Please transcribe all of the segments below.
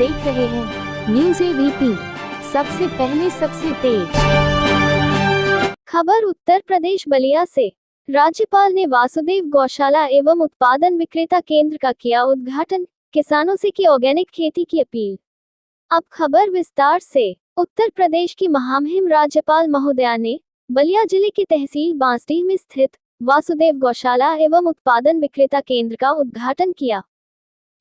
देख रहे हैं न्यूज़ एबीपी, सबसे पहले सबसे तेज खबर। उत्तर प्रदेश बलिया से राज्यपाल ने वासुदेव गौशाला एवं उत्पादन विक्रेता केंद्र का किया उद्घाटन, किसानों से की ऑर्गेनिक खेती की अपील। अब खबर विस्तार से। उत्तर प्रदेश की महामहिम राज्यपाल महोदया ने बलिया जिले की तहसील बांसडीह में स्थित वासुदेव गौशाला एवं उत्पादन विक्रेता केंद्र का उद्घाटन किया।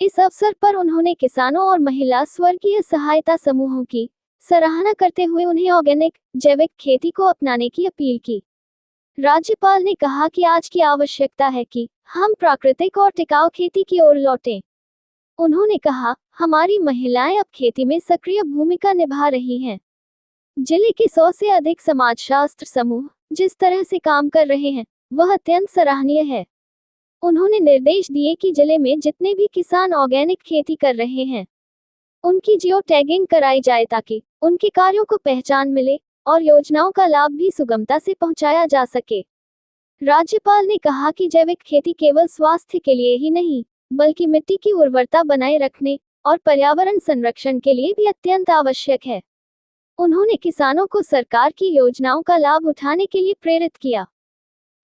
इस अवसर पर उन्होंने किसानों और महिला स्वर्गीय सहायता समूहों की सराहना करते हुए उन्हें ऑर्गेनिक जैविक खेती को अपनाने की अपील की। राज्यपाल ने कहा कि आज की आवश्यकता है कि हम प्राकृतिक और टिकाऊ खेती की ओर लौटें। उन्होंने कहा, हमारी महिलाएं अब खेती में सक्रिय भूमिका निभा रही हैं। जिले के 100 से अधिक समाजशास्त्र समूह जिस तरह से काम कर रहे हैं वह अत्यंत सराहनीय है। उन्होंने निर्देश दिए कि जिले में जितने भी किसान ऑर्गेनिक खेती कर रहे हैं उनकी जियो टैगिंग कराई जाए ताकि उनके कार्यों को पहचान मिले और योजनाओं का लाभ भी सुगमता से पहुंचाया जा सके। राज्यपाल ने कहा कि जैविक खेती केवल स्वास्थ्य के लिए ही नहीं बल्कि मिट्टी की उर्वरता बनाए रखने और पर्यावरण संरक्षण के लिए भी अत्यंत आवश्यक है। उन्होंने किसानों को सरकार की योजनाओं का लाभ उठाने के लिए प्रेरित किया।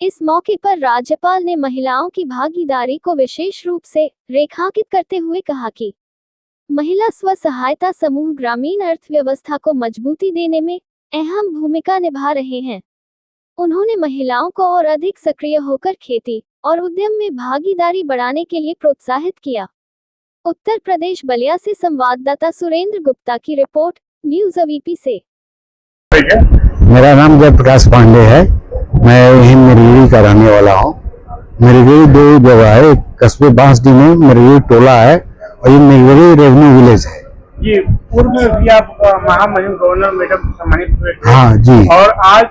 इस मौके पर राज्यपाल ने महिलाओं की भागीदारी को विशेष रूप से रेखांकित करते हुए कहा कि महिला स्व सहायता समूह ग्रामीण अर्थव्यवस्था को मजबूती देने में अहम भूमिका निभा रहे हैं। उन्होंने महिलाओं को और अधिक सक्रिय होकर खेती और उद्यम में भागीदारी बढ़ाने के लिए प्रोत्साहित किया। उत्तर प्रदेश बलिया से संवाददाता सुरेंद्र गुप्ता की रिपोर्ट, न्यूज़ एबीपी से। मेरा नाम जयप्रकाश पांडे है। मैं यही मरीरी का रहने वाला हूँ। मरीरी दो जगह है, एक कस्बे बांसडीह में मरीरी टोला है और ये मरीरी रेवेन्यू विलेज है। जी, पूर्व में भी आप महामहिम गवर्नर मैडम सम्मानित हुए थे। हाँ जी। और आज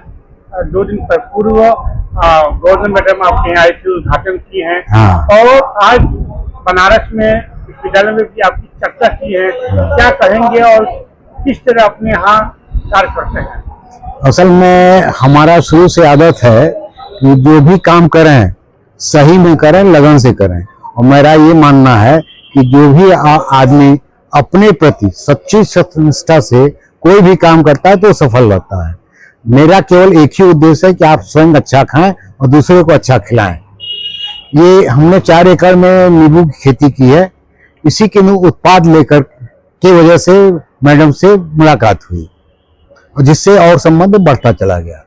2 दिन पूर्व गवर्नर मैडम आपके यहाँ आई थी, उद्घाटन की है। हाँ। और आज बनारस में विश्वविद्यालय में भी आपकी चर्चा की है। क्या कहेंगे और किस तरह अपने यहाँ कार्य करते हैं? असल में हमारा शुरू से आदत है कि जो भी काम करें सही में करें, लगन से करें। और मेरा ये मानना है कि जो भी आदमी अपने प्रति सच्ची सत्यनिष्ठा से कोई भी काम करता है तो सफल रहता है। मेरा केवल एक ही उद्देश्य है कि आप स्वयं अच्छा खाएं और दूसरे को अच्छा खिलाएं। ये हमने 4 एकड़ में नींबू की खेती की है। इसी के उत्पाद लेकर की वजह से मैडम से मुलाकात हुई और जिससे और संबंध बढ़ता चला गया।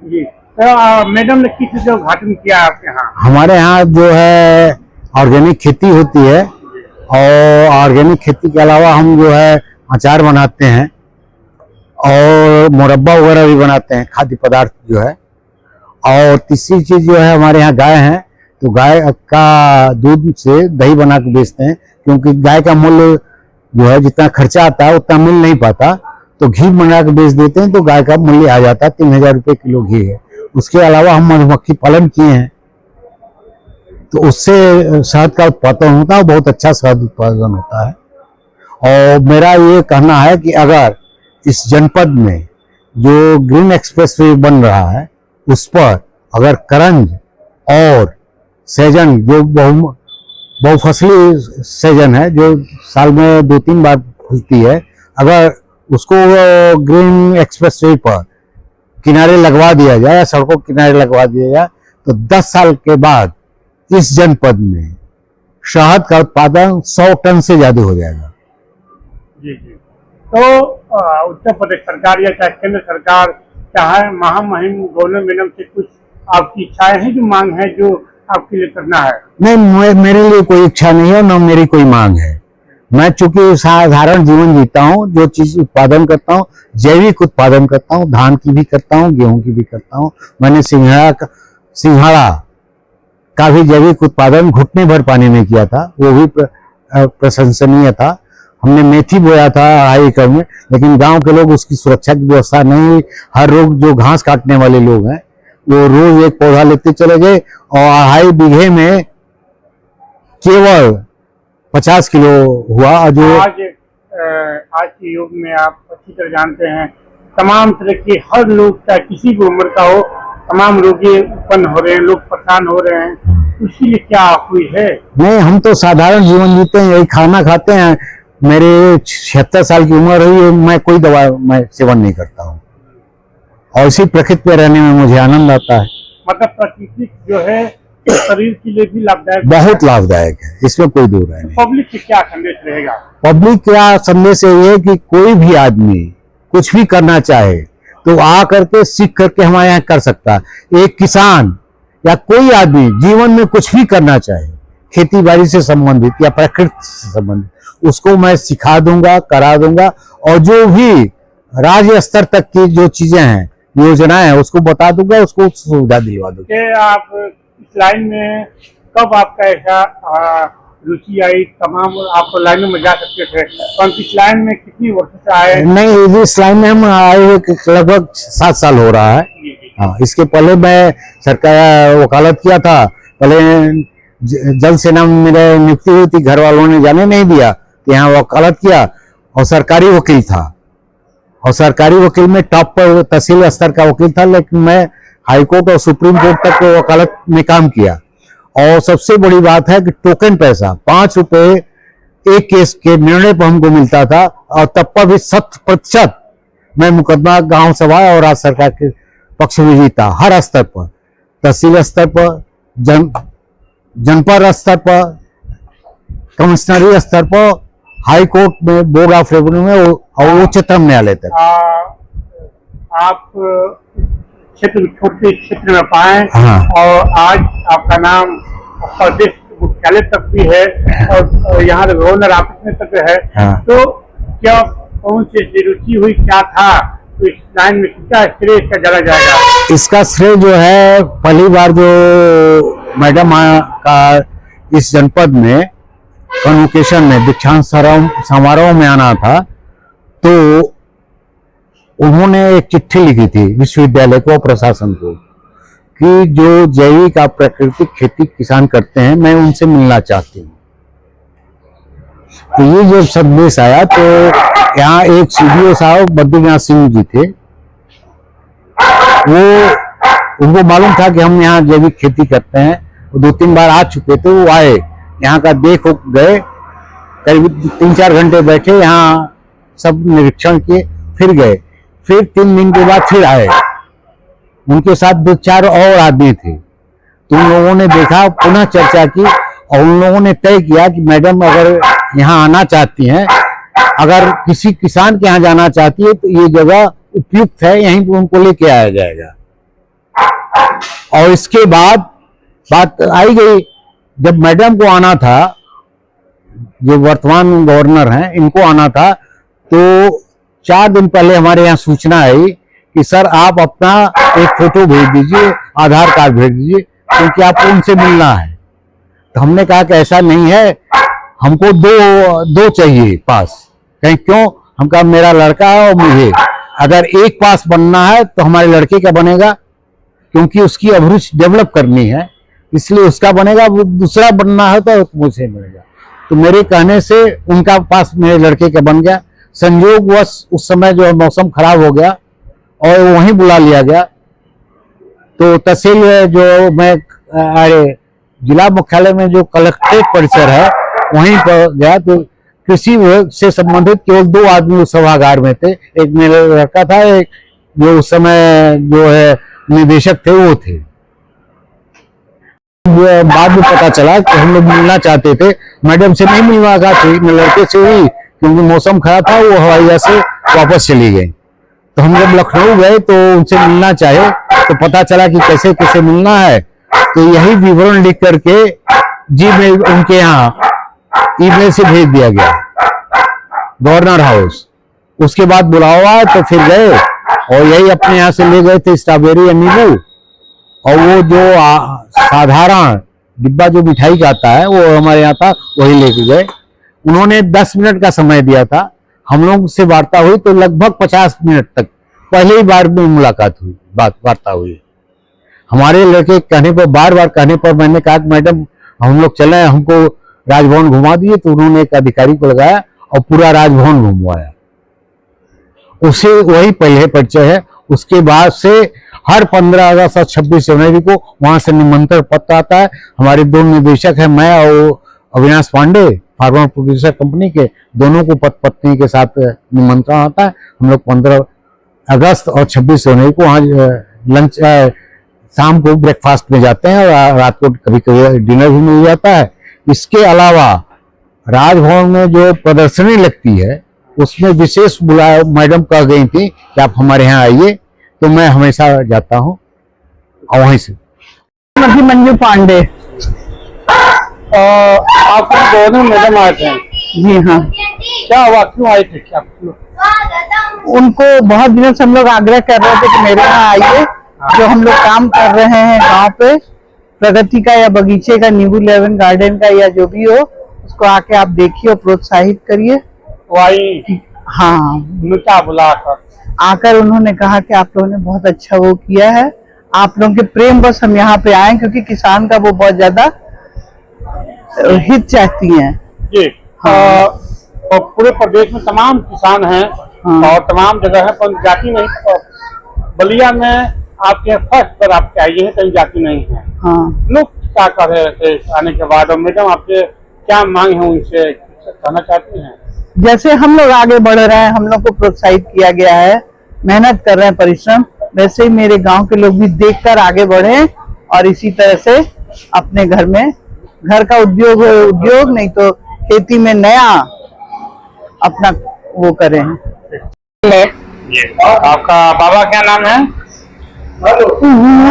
जी, तो मैडम ने किस चीज का उद्घाटन किया आपके यहाँ? हमारे यहाँ जो है ऑर्गेनिक खेती होती है और ऑर्गेनिक खेती के अलावा हम जो है अचार बनाते हैं और मुरब्बा वगैरह भी बनाते हैं, खाद्य पदार्थ जो है। और तीसरी चीज जो है, हमारे यहाँ गाय है तो गाय का दूध से दही बना के बेचते हैं, क्योंकि गाय का मूल्य जो है जितना खर्चा आता है उतना मिल नहीं पाता, तो घी बना के बेच देते हैं तो गाय का मूल्य आ जाता है। 3000 रुपये किलो घी है। उसके अलावा हम मधुमक्खी पालन किए हैं तो उससे शहद का उत्पादन होता है, बहुत अच्छा शहद उत्पादन होता है। और मेरा ये कहना है कि अगर इस जनपद में जो ग्रीन एक्सप्रेसवे बन रहा है उस पर अगर करंज और सहजन, जो बहुफसली सहजन है जो साल में 2-3 बार फूलती है, अगर उसको ग्रीन एक्सप्रेसवे पर किनारे लगवा दिया जाए या सड़कों के किनारे लगवा दिया जाए तो 10 साल के बाद इस जनपद में शहद का उत्पादन 100 टन से ज्यादा हो जाएगा। जी जी। तो उत्तर प्रदेश सरकार या चाहे केंद्र सरकार चाहे महामहिम गवर्नर मैडम से कुछ आपकी इच्छाएं हैं, जो मांग है जो आपके लिए करना है? नहीं, मेरे लिए कोई इच्छा नहीं है, न मेरी कोई मांग है। मैं चूंकि साधारण जीवन जीता हूँ, जो चीज उत्पादन करता हूँ जैविक उत्पादन करता हूँ, धान की भी करता हूँ, गेहूं की भी करता हूँ। मैंने सिंघाड़ा का भी जैविक उत्पादन घुटने भर पानी में किया था, वो भी प्रशंसनीय था। हमने मेथी बोया था 2.5 एकड़ में, लेकिन गांव के लोग उसकी सुरक्षा की व्यवस्था नहीं हुई। हर रोज जो घास काटने वाले लोग हैं वो रोज एक पौधा लेते चले गए और 2.5 बीघे में केवल 50 किलो हुआ। जो आज के युग में आप अच्छी तरह जानते हैं, तमाम तरह के हर लोग, चाहे किसी भी उम्र का हो, तमाम रोगी उत्पन्न हो रहे हैं, लोग परेशान हो रहे हैं। उसके लिए क्या हुई है? नहीं, हम तो साधारण जीवन जीते हैं, यही खाना खाते हैं। मेरे 76 साल की उम्र हुई है, मैं कोई दवा मैं सेवन नहीं करता हूँ और इसी प्रकृति में रहने में मुझे आनंद आता है। मतलब प्रकृति जो है शरीर के लिए भी लाभदायक, बहुत लाभदायक है, इसमें कोई दूर नहीं। पब्लिक के क्या संदेश रहेगा? पब्लिक का संदेश ये है कि कोई भी आदमी कुछ भी करना चाहे तो आ करके सीख करके हमारे यहाँ कर सकता है। एक किसान या कोई आदमी जीवन में कुछ भी करना चाहे, खेती बाड़ी से संबंधित या प्रकृति से संबंधित, उसको मैं सिखा दूंगा, करा दूंगा और जो भी राज्य स्तर तक की जो चीजें हैं, योजनाएं हैं, उसको बता दूंगा, उसको सुविधा दिलवा दूंगा। कि आप इस लाइन में कब आपका ऐसा रुचि आई? तमाम आप लाइनों में जा सकते थे, परंतु इस लाइन में कितनी वर्ष से आए? नहीं, इस लाइन में हम आए हुए लगभग 7 साल हो रहा है। हाँ, इसके पहले मैं सरकार वकालत किया था। पहले जल सेना में मेरे नियुक्ति हुई थी, घर वालों ने जाने नहीं दिया, यहाँ वकालत किया और सरकारी वकील था। और सरकारी वकील में टॉप पर तहसील स्तर का वकील था, लेकिन मैं हाई कोर्ट और सुप्रीम कोर्ट तक वकालत में काम किया। और सबसे बड़ी बात है कि टोकन पैसा 5 रुपए एक केस के निर्णय पर हमको मिलता था और तब पर भी 100% मैं मुकदमा गांव सभा और राज्य सरकार के पक्ष में जीता। हर स्तर पर, तहसील स्तर पर, जनपद स्तर पर, कमिश्नरी स्तर पर, हाई कोर्ट में, बोर्ड ऑफ रेवेन्यू में और उच्चतम न्यायालय तक। आप क्षेत्र छोटे क्षेत्र में पाए। हाँ। और आज आपका नाम प्रदेश मुख्यालय तक भी है और यहाँ गवर्नर ऑफिस में तक है। हाँ। तो क्या कौन सी रुचि हुई, क्या था? तो इस लाइन में कितना श्रेय इसका डाला जाएगा? इसका श्रेय जो है, पहली बार जो मैडम का इस जनपद में कन्वोकेशन में दीक्षांत समारोह में आना था, तो उन्होंने एक चिट्ठी लिखी थी विश्वविद्यालय को, प्रशासन को, कि जो जैविक और प्राकृतिक खेती किसान करते हैं, मैं उनसे मिलना चाहती हूँ। तो ये जब संदेश आया तो यहाँ एक सीडीओ साहब बद्रीनाथ सिंह जी थे, वो उनको मालूम था कि हम यहाँ जैविक खेती करते हैं, वो 2-3 बार आ चुके थे। वो आए, यहाँ का देख गए, करीब 3-4 घंटे बैठे, यहाँ सब निरीक्षण किए, फिर गए। फिर 3 दिन के बाद फिर आए, उनके साथ 2-4 और आदमी थे। तो उन लोगों ने देखा, पुनः चर्चा की और उन लोगों ने तय किया कि मैडम अगर यहाँ आना चाहती हैं, अगर किसी किसान के यहाँ जाना चाहती है तो ये जगह उपयुक्त है, यहीं पर उनको लेके आया जाएगा। और इसके बाद बात आई गई, जब मैडम को आना था, जो वर्तमान गवर्नर हैं, इनको आना था, तो 4 दिन पहले हमारे यहाँ सूचना आई कि सर आप अपना एक फोटो भेज दीजिए, आधार कार्ड भेज दीजिए, क्योंकि आपको उनसे मिलना है। तो हमने कहा कि ऐसा नहीं है, हमको दो चाहिए पास। कहीं क्यों? हम कहा मेरा लड़का है और मुझे, अगर एक पास बनना है तो हमारे लड़के का बनेगा, क्योंकि उसकी अभिरुचि डेवलप करनी है, इसलिए उसका बनेगा। दूसरा बनना है तो मुझे मिलेगा। तो मेरे कहने से उनका पास मेरे लड़के का बन गया। संयोगवश उस समय जो मौसम खराब हो गया और वहीं बुला लिया गया। तो तहसील जो मैं जिला मुख्यालय में जो कलेक्ट्रेट परिसर है, वहीं पर गया। तो कृषि से संबंधित केवल 2 आदमी उस सभागार में थे। एक मेरा लड़का था, एक जो उस समय जो है निदेशक थे वो थे। बाद में पता चला कि हम लोग मिलना चाहते थे, मैडम से नहीं मिलना थी, मैं लड़के से हुई, क्योंकि मौसम खराब था, वो हवाई जहाज से वापस चली गई। तो हम जब लखनऊ गए तो उनसे मिलना चाहे, तो पता चला कि कैसे कैसे मिलना है। तो यही विवरण लिख करके जीमेल उनके यहाँ ईमेल से भेज दिया गया गवर्नर हाउस। उसके बाद बुलावा तो फिर गए और यही अपने यहाँ से ले गए थे स्ट्रॉबेरी या नींबू, और वो जो साधारण डिब्बा जो मिठाई का आता है वो हमारे यहाँ था, वही लेके गए। उन्होंने 10 मिनट का समय दिया था, हम लोग से वार्ता हुई तो लगभग 50 मिनट तक पहले ही बार में मुलाकात हुई, वार्ता हुई। हमारे लड़के कहने पर, बार बार कहने पर मैंने कहा कि मैडम हम लोग चले, हमको राजभवन घुमा दिए। तो उन्होंने एक अधिकारी को लगाया और पूरा राजभवन घुमवाया। उसे वही पहले परिचय है। उसके बाद से हर 15 अगस्त और 26 जनवरी को वहां से निमंत्रण पत्र आता है। हमारे दो निदेशक हैं, मैं और Avinash Pandey, farmer producer company के, दोनों को पत्र पत्नी के साथ निमंत्रण आता है। हम लोग 15 अगस्त और 26 जनवरी को वहाँ लंच शाम को ब्रेकफास्ट में जाते हैं और रात को कभी कभी डिनर भी मिल जाता है। इसके अलावा राजभवन में जो प्रदर्शनी लगती है उसमें विशेष बुलाया, मैडम कह गई थी कि आप हमारे यहाँ आइए, तो मैं हमेशा जाता हूँ और वहीं से। मंजू पांडे। आप दोनों मैडम आए थे? जी हाँ। क्या हुआ, क्यों आए थे? क्या उनको बहुत दिनों से हम लोग आग्रह कर रहे थे कि मेरे यहाँ आइए, जो हम लोग काम कर रहे हैं गांव पे, प्रगति का या बगीचे का, नींबू 11 गार्डन का या जो भी हो, उसको आके आप देखिए और प्रोत्साहित करिए। हाँ, क्या बोला आकर उन्होंने कहा कि आप लोगों ने बहुत अच्छा वो किया है, आप लोगों के प्रेम बस हम यहाँ पे आए, क्योंकि किसान का वो बहुत ज्यादा हित चाहती हैं। जी हाँ। और पूरे प्रदेश में तमाम किसान हैं। हाँ। और तमाम जगह है, पर जाति नहीं। बलिया में आपके फर्स्ट पर आप चाहिए हैं, कहीं जाति नहीं है। हाँ। लोग क्या कर रहे थे आने के बाद, और मैडम आपसे क्या मांग है, उनसे कहना चाहती हैं? जैसे हम लोग आगे बढ़ रहे हैं, हम लोग को प्रोत्साहित किया गया है, मेहनत कर रहे हैं, परिश्रम, वैसे ही मेरे गांव के लोग भी देखकर आगे बढ़े और इसी तरह से अपने घर में, घर का उद्योग नहीं तो खेती में नया अपना वो करें। आपका बाबा क्या नाम है?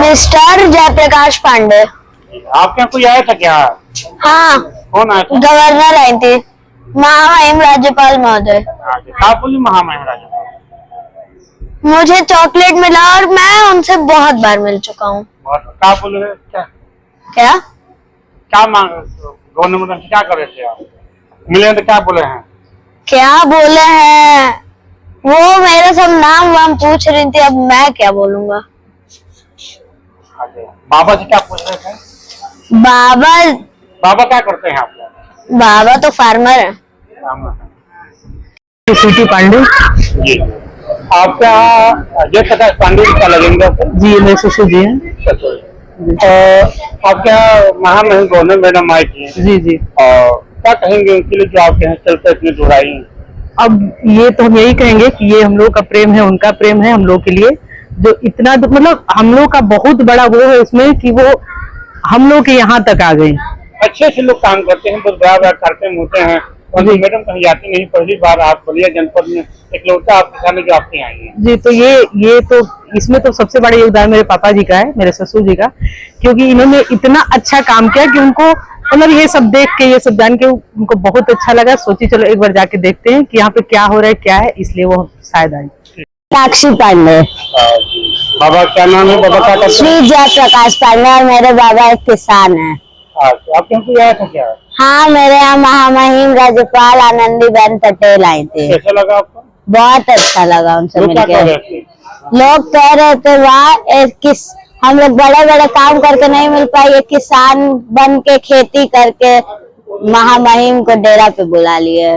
मिस्टर जयप्रकाश पांडे। आपके यहाँ कोई आया था क्या? हाँ, कौन आया था? गवर्नर आई थी, महामहिम राज्यपाल महोदय। क्या बोली महामहिम राज्यपाल? मुझे चॉकलेट मिला और मैं उनसे बहुत बार मिल चुका हूँ। क्या बोले? क्या क्या मांग, गवर्नर क्या कर रहे थे आप? मिले तो क्या बोले हैं? क्या बोले हैं वो मेरे सब नाम वाम पूछ रही थी, अब मैं क्या बोलूंगा। बाबा जी क्या पूछ रहे थे? बाबा क्या करते हैं आप? बाबा तो फार्मर है। सिटी पांडे जी। आपका जयप्रकाश पांडे क्या लगेंगे? जी, मेरे ससुर जी हैं। आपके यहाँ महामहिम गवर्नर मैडम आई थी। जी जी। और क्या कहेंगे उनके लिए जो आपके यहाँ चलते इतनी दूर आई? अब ये तो हम यही कहेंगे कि ये हम लोग का प्रेम है, उनका प्रेम है हम लोग के लिए, जो इतना मतलब हम लोग का बहुत बड़ा वो है इसमें कि वो हम लोग के यहाँ तक आ गए। अच्छे से लोग काम करते हैं, बहुत बड़ा कार्यक्रम होते हैं, और मैडम कहीं जाती नहीं। पहली बार आप बलिया जनपद में इकलौता आप किसान जो आपके यहाँ आई है। जी, तो ये तो इसमें तो सबसे बड़ा योगदान मेरे पापा जी का है, मेरे ससुर जी का, क्योंकि इन्होंने इतना अच्छा काम किया कि उनको मतलब ये सब देख के, ये सब जान के उनको बहुत अच्छा लगा। सोची चलो एक बार जाके देखते हैं कि यहाँ पे क्या हो रहा है, क्या है, इसलिए वो शायद आई। साक्षी पांडे। बाबा क्या नाम है? बाबा क्या करते हैं? श्री जयप्रकाश पांडे, और मेरे बाबा एक किसान है। आपके यहाँ कोई आया था क्या? हाँ, मेरे यहाँ महामहिम राज्यपाल आनंदीबेन पटेल आई थी। कैसा लगा आपको? बहुत अच्छा लगा उनसे मिलकर। लोग कह रहे थे वाह, हम लोग बड़े बड़े काम करके नहीं मिल पाए, ये किसान बन के खेती करके महामहिम को डेरा पे बुला लिए।